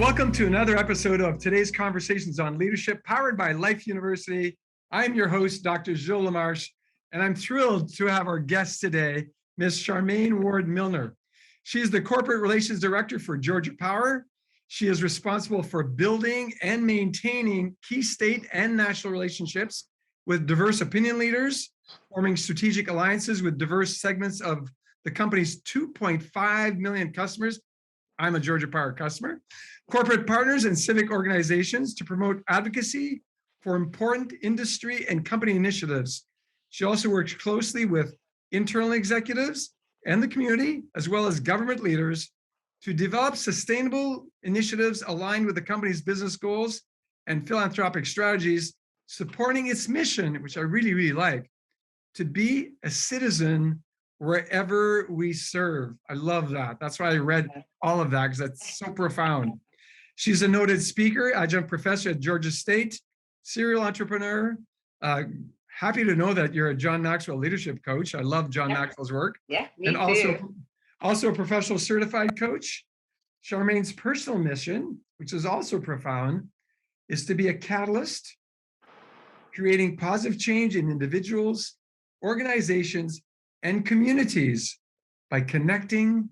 Welcome to another episode of today's Conversations on Leadership, powered by Life University. I'm your host, Dr. Gilles LaMarche, and I'm thrilled to have our guest today, Ms. Charmaine Ward-Millner. She is the Corporate Relations Director for Georgia Power. She is responsible for building and maintaining key state and national relationships with diverse opinion leaders, forming strategic alliances with diverse segments of the company's 2.5 million customers. I'm a Georgia Power customer. Corporate partners and civic organizations to promote advocacy for important industry and company initiatives. She also works closely with internal executives and the community, as well as government leaders, to develop sustainable initiatives aligned with the company's business goals and philanthropic strategies, supporting its mission, which I really, really like, to be a citizen wherever we serve. I love that. That's why I read all of that, because that's so profound. She's a noted speaker, adjunct professor at Georgia State, serial entrepreneur. Happy to know that you're a John Maxwell leadership coach. I love John Maxwell's work. Yeah, me and too. Also a professional certified coach. Charmaine's personal mission, which is also profound, is to be a catalyst, creating positive change in individuals, organizations, and communities by connecting,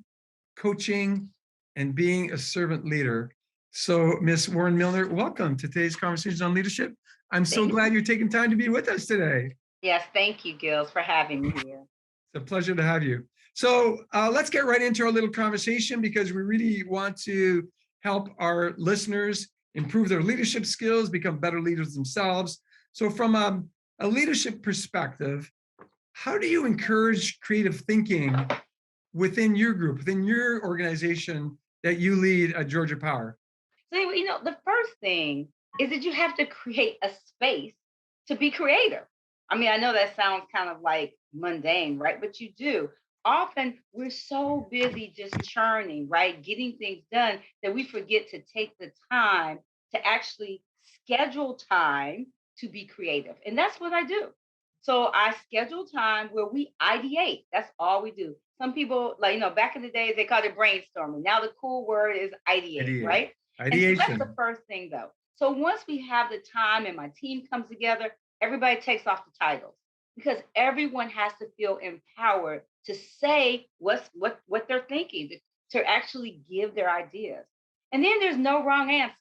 coaching, and being a servant leader. So, Ms. Ward-Millner, welcome to today's Conversations on Leadership. I'm so glad you're taking time to be with us today. Yes, thank you, Gilles, for having me here. It's a pleasure to have you. So let's get right into our little conversation, because we really want to help our listeners improve their leadership skills, become better leaders themselves. So from a leadership perspective, how do you encourage creative thinking within your group, within your organization that you lead at Georgia Power? So, the first thing is that you have to create a space to be creative. I mean, I know that sounds kind of like mundane, right? But you do. Often we're so busy just churning, right? Getting things done that we forget to take the time to actually schedule time to be creative. And that's what I do. So I schedule time where we ideate. That's all we do. Some people, back in the days, they called it brainstorming. Now the cool word is ideate, right? Ideation. And so that's the first thing, though. So once we have the time and my team comes together, everybody takes off the titles, because everyone has to feel empowered to say what they're thinking, to actually give their ideas. And then there's no wrong answer.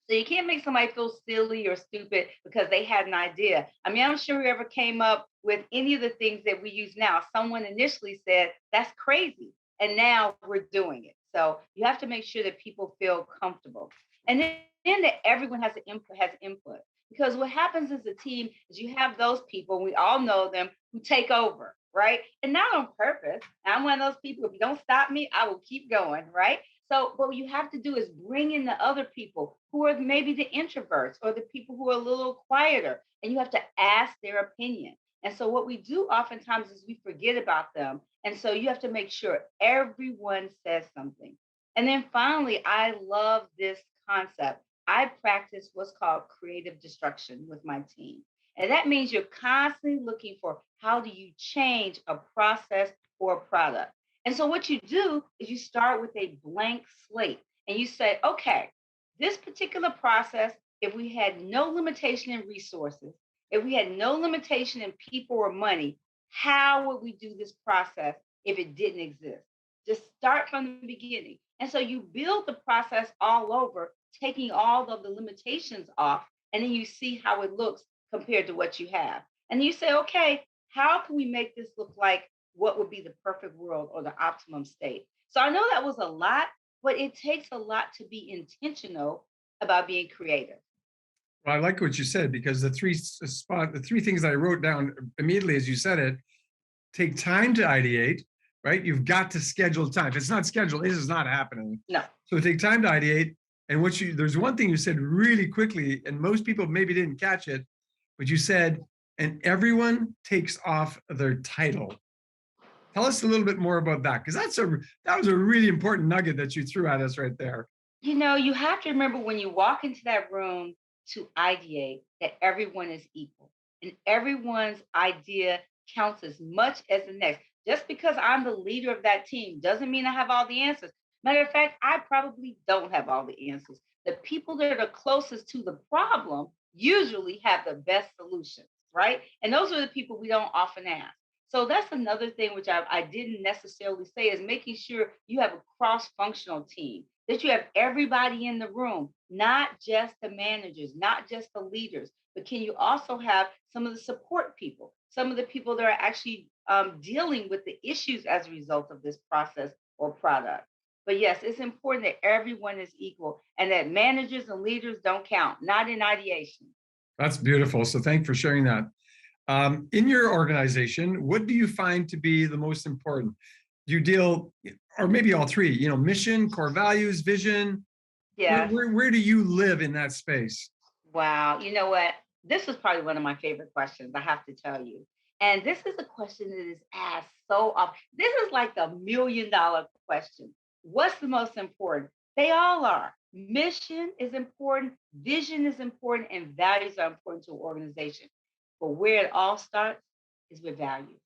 So you can't make somebody feel silly or stupid because they had an idea. I mean, I'm sure whoever came up with any of the things that we use now, someone initially said, that's crazy. And now we're doing it. So you have to make sure that people feel comfortable. And then that everyone has input. Because what happens as a team is you have those people, we all know them, who take over, right? And not on purpose. I'm one of those people, if you don't stop me, I will keep going, right? So what you have to do is bring in the other people who are maybe the introverts or the people who are a little quieter, and you have to ask their opinion. And so what we do oftentimes is we forget about them. And so you have to make sure everyone says something. And then finally, I love this concept. I practice what's called creative destruction with my team. And that means you're constantly looking for, how do you change a process or a product? And so what you do is you start with a blank slate and you say, okay, this particular process, if we had no limitation in resources, if we had no limitation in people or money, how would we do this process if it didn't exist? Just start from the beginning. And so you build the process all over, taking all of the limitations off, and then you see how it looks compared to what you have. And you say, okay, how can we make this look like what would be the perfect world or the optimum state? So I know that was a lot, but it takes a lot to be intentional about being creative. Well, I like what you said, because the three things I wrote down immediately as you said it: take time to ideate, right? You've got to schedule time. If it's not scheduled, this is not happening. No. So take time to ideate. And there's one thing you said really quickly, and most people maybe didn't catch it, but you said, and everyone takes off their title. Tell us a little bit more about that, because that was a really important nugget that you threw at us right there. You have to remember, when you walk into that room to ideate, that everyone is equal and everyone's idea counts as much as the next. Just because I'm the leader of that team doesn't mean I have all the answers. Matter of fact, I probably don't have all the answers. The people that are closest to the problem usually have the best solutions, right? And those are the people we don't often ask. So that's another thing which I didn't necessarily say is making sure you have a cross-functional team, that you have everybody in the room, not just the managers, not just the leaders, but can you also have some of the support people, some of the people that are actually dealing with the issues as a result of this process or product. But yes, it's important that everyone is equal and that managers and leaders don't count, not in ideation. That's beautiful. So thanks for sharing that. In your organization, what do you find to be the most important? Do you deal, or maybe all three, mission, core values, vision? Yes. Where do you live in that space? Wow. You know what? This is probably one of my favorite questions, I have to tell you. And this is a question that is asked so often. This is like the $1 million question. What's the most important? They all are. Mission is important, vision is important, and values are important to an organization. But where it all starts is with values.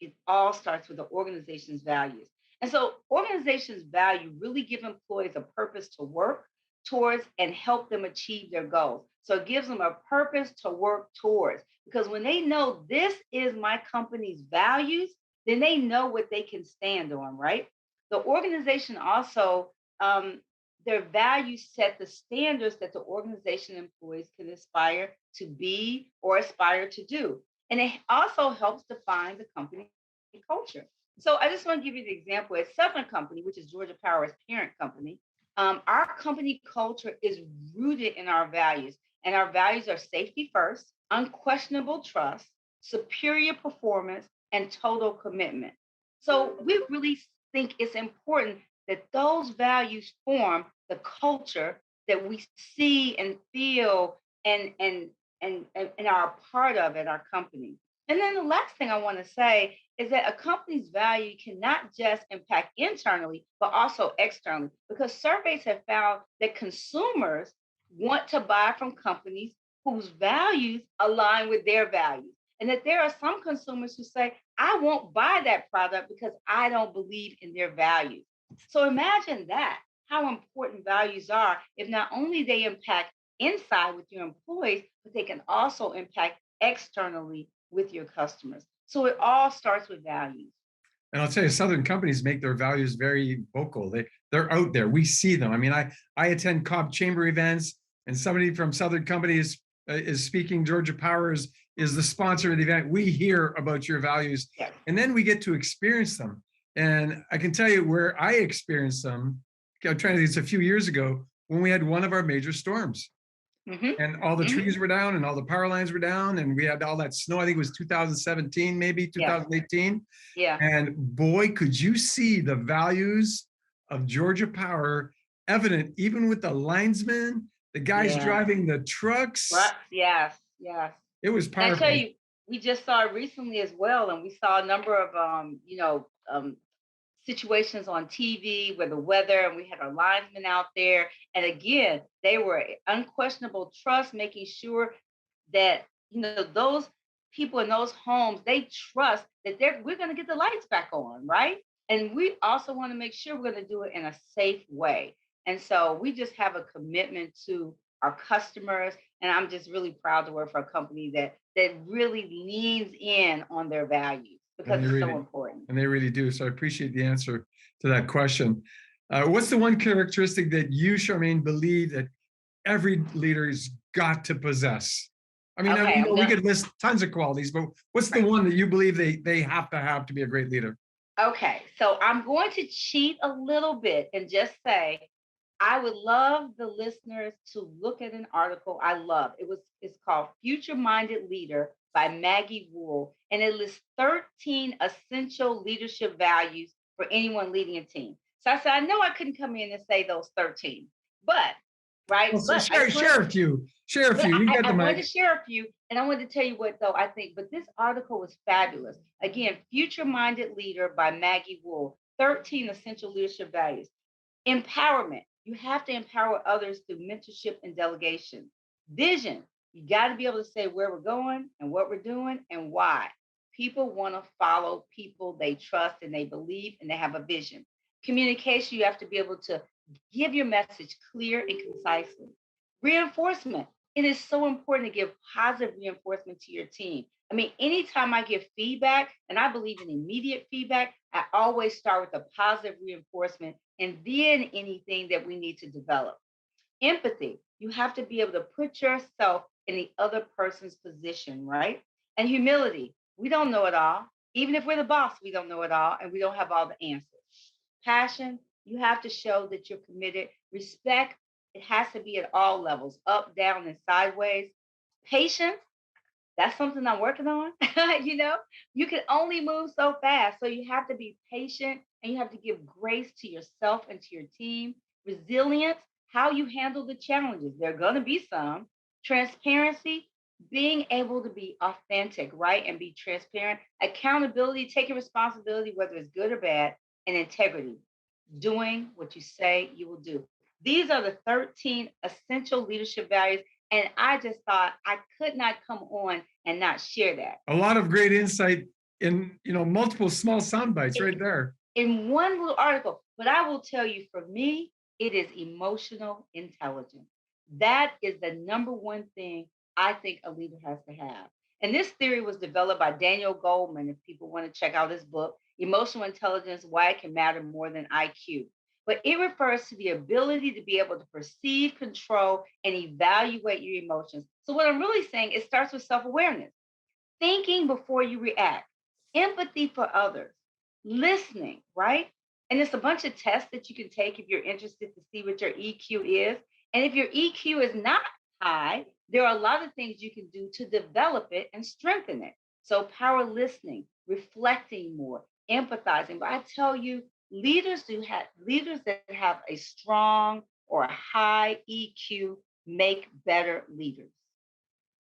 It all starts with the organization's values. And so organizations value really give employees a purpose to work towards and help them achieve their goals. So it gives them a purpose to work towards. Because when they know this is my company's values, then they know what they can stand on, right? The organization also, their values set the standards that the organization employees can aspire to be or aspire to do. And it also helps define the company culture. So I just want to give you the example. At Southern Company, which is Georgia Power's parent company, our company culture is rooted in our values. And our values are safety first, unquestionable trust, superior performance, and total commitment. So we really think it's important that those values form the culture that we see and feel and are a part of at our company. And then the last thing I want to say is that a company's value cannot just impact internally, but also externally, because surveys have found that consumers want to buy from companies whose values align with their values. And that there are some consumers who say, I won't buy that product because I don't believe in their values. So imagine that, how important values are if not only they impact inside with your employees, but they can also impact externally with your customers. So it all starts with values. And I'll tell you, Southern companies make their values very vocal. They're out there. We see them. I mean, I attend Cobb Chamber events, and somebody from Southern companies is speaking. Georgia Power is the sponsor of the event. We hear about your values, Yes. and then we get to experience them. And I can tell you where I experienced them. I'm trying to think, it's a few years ago when we had one of our major storms. And all the trees were down and all the power lines were down and we had all that snow. I think it was 2017, maybe 2018. Yeah. And boy, could you see the values of Georgia Power evident even with the linesmen, the guys driving the trucks. Yes, yes. It was And I powerful. tell you, we just saw it recently as well, and we saw a number of situations on TV where the weather, and we had our linesmen out there. And again, they were unquestionable trust, making sure that, those people in those homes, they trust that we're going to get the lights back on, right? And we also want to make sure we're going to do it in a safe way. And so we just have a commitment to our customers. And I'm just really proud to work for a company that really leans in on their values because it's so important. And they really do. So I appreciate the answer to that question. What's the one characteristic that you, Charmaine, believe that every leader's got to possess? I mean, we could list tons of qualities, but what's the one that you believe they have to be a great leader? Okay, so I'm going to cheat a little bit and just say, I would love the listeners to look at an article I love. It's called Future Minded Leader by Maggie Wool, and it lists 13 essential leadership values for anyone leading a team. So I said, I know I couldn't come in and say those 13, but right. Well, so share a few. Share a few. I wanted to share a few, and I wanted to tell you what though I think. But this article was fabulous. Again, Future Minded Leader by Maggie Wool, 13 essential leadership values. Empowerment. You have to empower others through mentorship and delegation. Vision. You got to be able to say where we're going and what we're doing and why. People want to follow people they trust and they believe and they have a vision. Communication, you have to be able to give your message clear and concisely. Reinforcement, it is so important to give positive reinforcement to your team. I mean, anytime I give feedback, and I believe in immediate feedback, I always start with a positive reinforcement and then anything that we need to develop. Empathy, you have to be able to put yourself in the other person's position, right? And humility, we don't know it all. Even if we're the boss, we don't know it all and we don't have all the answers. Passion, you have to show that you're committed. Respect, it has to be at all levels, up, down, and sideways. Patience, that's something I'm working on. you know, you can only move so fast. So you have to be patient and you have to give grace to yourself and to your team. Resilience, how you handle the challenges. There are going to be some. Transparency, being able to be authentic, right? And be transparent. Accountability, taking responsibility, whether it's good or bad. And integrity, doing what you say you will do. These are the 13 essential leadership values. And I just thought I could not come on and not share that. A lot of great insight in, multiple small sound bites right there. In one little article. But I will tell you, for me, it is emotional intelligence. That is the number one thing I think a leader has to have. And this theory was developed by Daniel Goleman. If people want to check out his book, Emotional Intelligence, Why It Can Matter More Than IQ. But it refers to the ability to be able to perceive, control, and evaluate your emotions. So what I'm really saying, it starts with self-awareness, thinking before you react, empathy for others, listening, right? And it's a bunch of tests that you can take if you're interested to see what your EQ is. And if your EQ is not high, there are a lot of things you can do to develop it and strengthen it. So power listening, reflecting more, empathizing. But I tell you, leaders that have a strong or a high EQ make better leaders.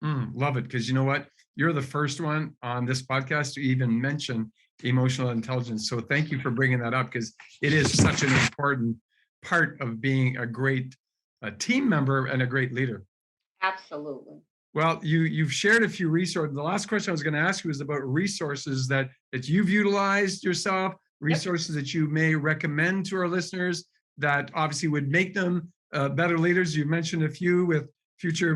Love it. Because you know what? You're the first one on this podcast to even mention emotional intelligence. So thank you for bringing that up, because it is such an important part of being a great team member and a great leader. Absolutely. Well, you've shared a few resources. The last question I was going to ask you is about resources that you've utilized yourself, resources that you may recommend to our listeners that obviously would make them better leaders. You mentioned a few with Future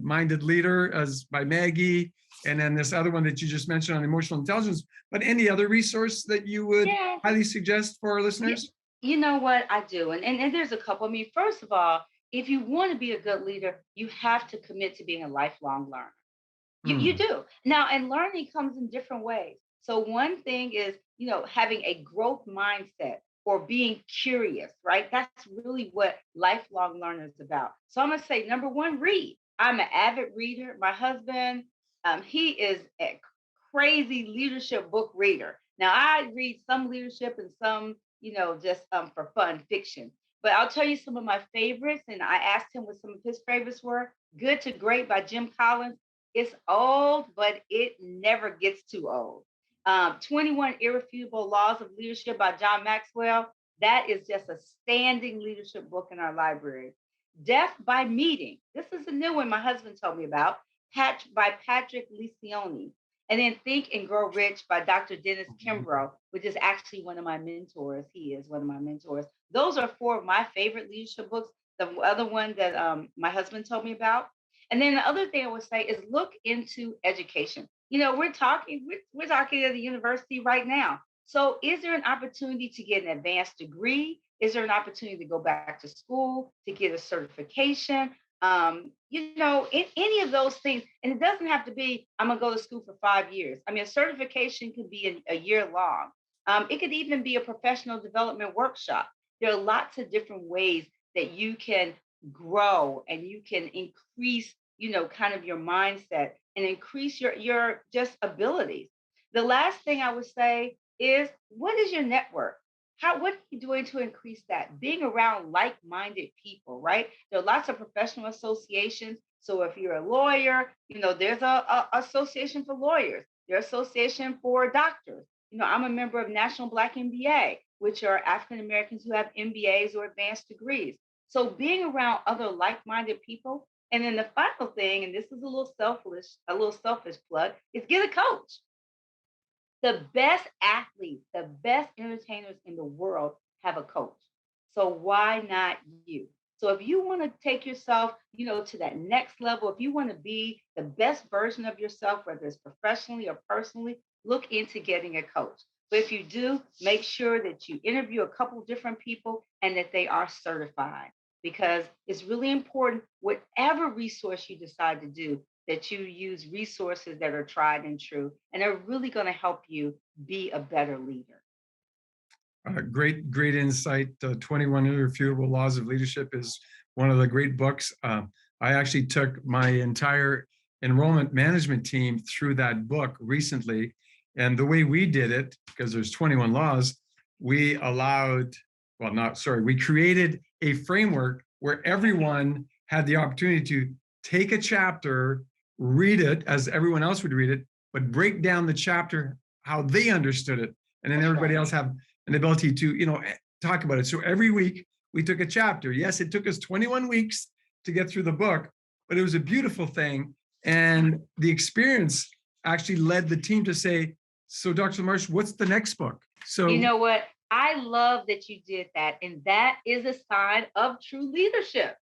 Minded Leader as by Maggie, and then this other one that you just mentioned on emotional intelligence. But any other resource that you would highly suggest for our listeners? You know what? I do. And there's a couple. I mean, first of all, if you want to be a good leader, you have to commit to being a lifelong learner. You do. Now, and learning comes in different ways. So one thing is, having a growth mindset or being curious, right? That's really what lifelong learning is about. So I'm going to say, number one, read. I'm an avid reader. My husband, he is a crazy leadership book reader. Now, I read some leadership and some, just for fun fiction. But I'll tell you some of my favorites. And I asked him what some of his favorites were. Good to Great by Jim Collins. It's old, but it never gets too old. 21 Irrefutable Laws of Leadership by John Maxwell. That is just a standing leadership book in our library. Death by Meeting. This is a new one my husband told me about, by Patrick Lencioni. And then Think and Grow Rich by Dr. Dennis Kimbrough, which is actually one of my mentors. He is one of my mentors. Those are four of my favorite leadership books. The other one that my husband told me about. And then the other thing I would say is look into education. We're talking at the university right now. So is there an opportunity to get an advanced degree? Is there an opportunity to go back to school to get a certification? In any of those things. And it doesn't have to be, I'm going to go to school for 5 years. I mean, a certification could be a year long. It could even be a professional development workshop. There are lots of different ways that you can grow and you can increase, kind of your mindset and increase your just abilities. The last thing I would say is, what is your network? What are you doing to increase that? Being around like-minded people, right? There are lots of professional associations. So if you're a lawyer, there's a association for lawyers. There's association for doctors. I'm a member of National Black MBA, which are African Americans who have MBAs or advanced degrees. So being around other like-minded people. And then the final thing, and this is a little selfish plug, is get a coach. The best athletes, the best entertainers in the world have a coach. So why not you? So if you want to take yourself, to that next level, if you want to be the best version of yourself, whether it's professionally or personally, look into getting a coach. But if you do, make sure that you interview a couple different people and that they are certified, because it's really important, whatever resource you decide to do, that you use resources that are tried and true and are really going to help you be a better leader. Great insight. 21 Irrefutable Laws of Leadership is one of the great books. I actually took my entire enrollment management team through that book recently. And the way we did it, because there's 21 laws, we created a framework where everyone had the opportunity to take a chapter, read it as everyone else would read it, but break down the chapter how they understood it. And then everybody else have an ability to, talk about it. So every week we took a chapter. Yes, it took us 21 weeks to get through the book, but it was a beautiful thing. And the experience actually led the team to say, so Dr. LaMarche, what's the next book? So you know what? I love that you did that. And that is a sign of true leadership.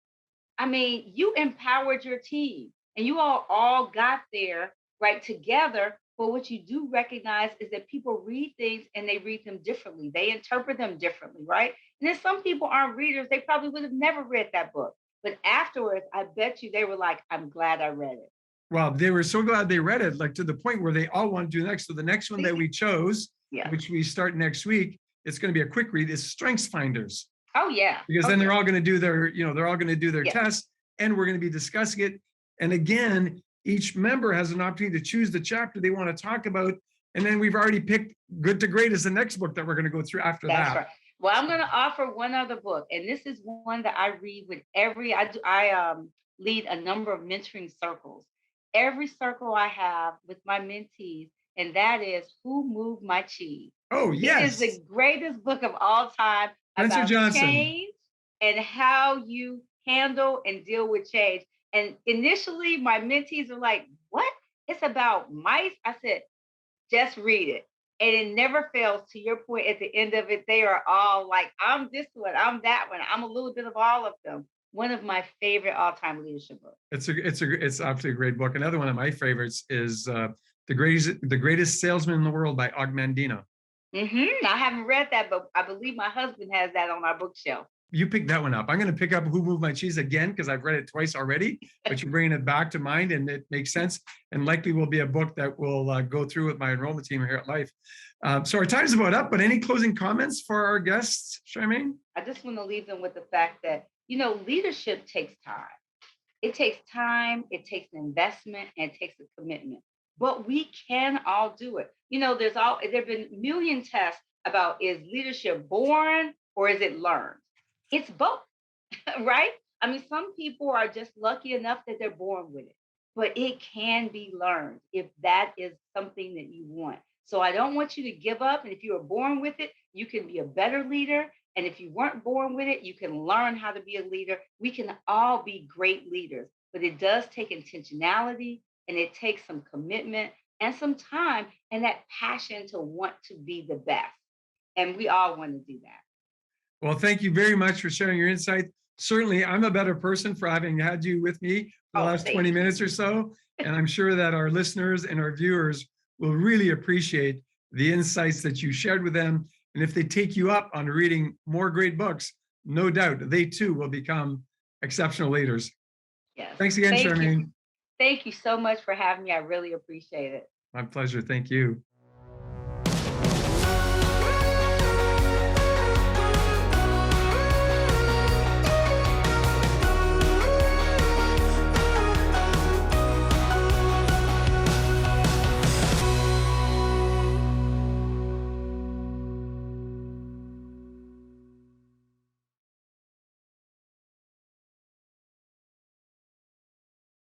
I mean, you empowered your team and you all got there right together. But what you do recognize is that people read things and they read them differently. They interpret them differently, right? And then some people aren't readers. They probably would have never read that book. But afterwards, I bet you they were like, I'm glad I read it. Well, they were so glad they read it, like to the point where they all want to do next. So the next one that we chose, which we start next week, it's going to be a quick read, is Strengths Finders. Oh, yeah. Because then they're all going to do their, tests, and we're going to be discussing it. And again, each member has an opportunity to choose the chapter they want to talk about. And then we've already picked Good to Great as the next book that we're going to go through after that. That's right. Well, I'm going to offer one other book. And this is one that I read with I lead a number of mentoring circles. Every circle I have with my mentees, and that is Who Moved My Cheese? Oh, yes. It is the greatest book of all time about change and how you handle and deal with change. And initially, my mentees are like, what? It's about mice? I said, just read it. And it never fails. To your point, at the end of it, they are all like, I'm this one, I'm that one. I'm a little bit of all of them. One of my favorite all-time leadership books. It's absolutely a great book. Another one of my favorites is The Greatest Salesman in the World by Og Mandino. I haven't read that, but I believe my husband has that on our bookshelf. You pick that one up. I'm going to pick up Who Moved My Cheese again because I've read it twice already, but you're bringing it back to mind and it makes sense and likely will be a book that will go through with my enrollment team here at Life. So our time's about up, but any closing comments for our guests, Charmaine? I just want to leave them with the fact that, leadership takes time. It takes time, it takes an investment, and it takes a commitment. But we can all do it. There've been a million tests about, is leadership born or is it learned? It's both, right? I mean, some people are just lucky enough that they're born with it, but it can be learned if that is something that you want. So I don't want you to give up. And if you were born with it, you can be a better leader. And if you weren't born with it, you can learn how to be a leader. We can all be great leaders, but it does take intentionality and it takes some commitment and some time and that passion to want to be the best. And we all want to do that. Well, thank you very much for sharing your insight. Certainly, I'm a better person for having had you with me for the last 20 minutes or so. And I'm sure that our listeners and our viewers will really appreciate the insights that you shared with them. And if they take you up on reading more great books, no doubt they too will become exceptional leaders. Yes. Thanks again, Charmaine. Thank you so much for having me. I really appreciate it. My pleasure. Thank you.